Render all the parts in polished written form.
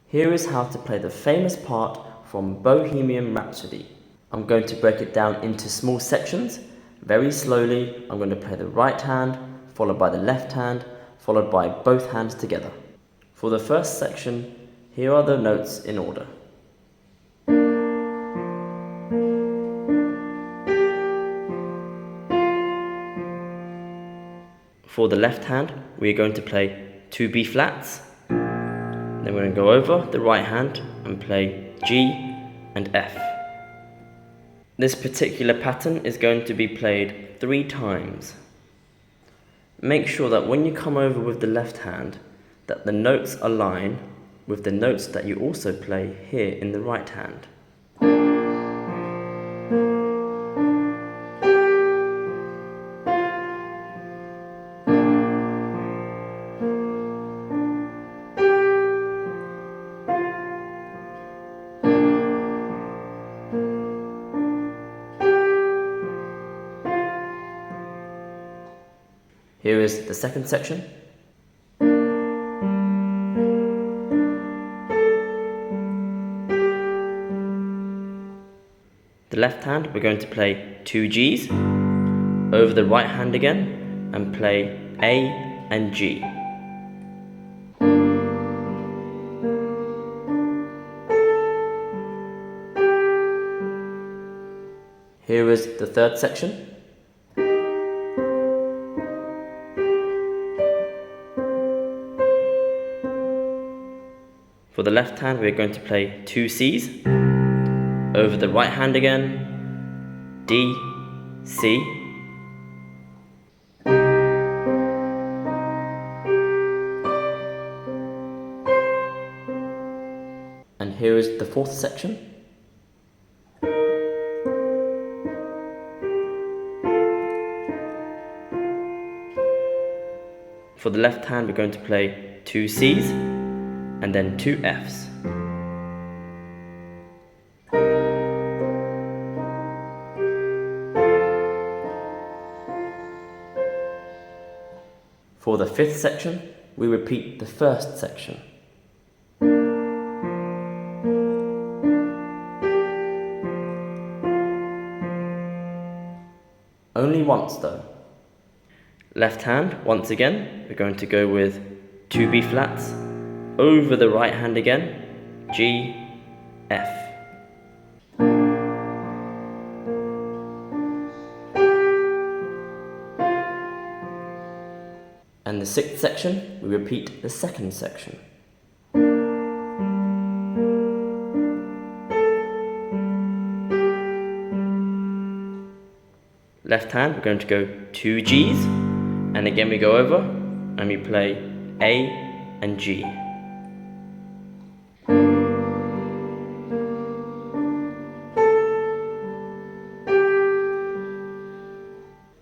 Here is how to play the famous part from Bohemian Rhapsody. I'm going to break it down into small sections. Very slowly, I'm going to play the right hand, followed by the left hand, followed by both hands together. For the first section, here are the notes in order. For the left hand, we are going to play 2 B flats. Then we're going to go over the right hand and play G and F. This particular pattern is going to be played 3 times. Make sure that when you come over with the left hand, that the notes align with the notes that you also play here in the right hand. Here is the second section. The left hand, we're going to play 2 Gs, over the right hand again, and play A and G. Here is the third section. For the left hand, we're going to play 2 Cs, over the right hand again, D, C, and here is the fourth section. For the left hand, we're going to play 2 Cs, and then 2 Fs. For the fifth section, we repeat the first section. Only once though. Left hand, once again, we're going to go with 2 B flats, over the right hand again, G, F. And the sixth section, we repeat the second section. Left hand, we're going to go 2 Gs, and again we go over, and we play A and G.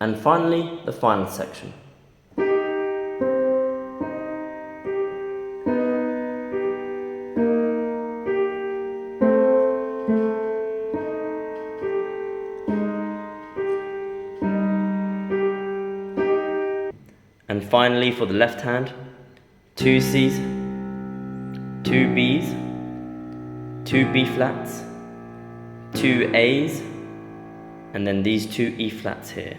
And finally, the final section. And finally, for the left hand, 2 Cs, 2 Bs, 2 B flats, 2 As, and then these 2 E flats here.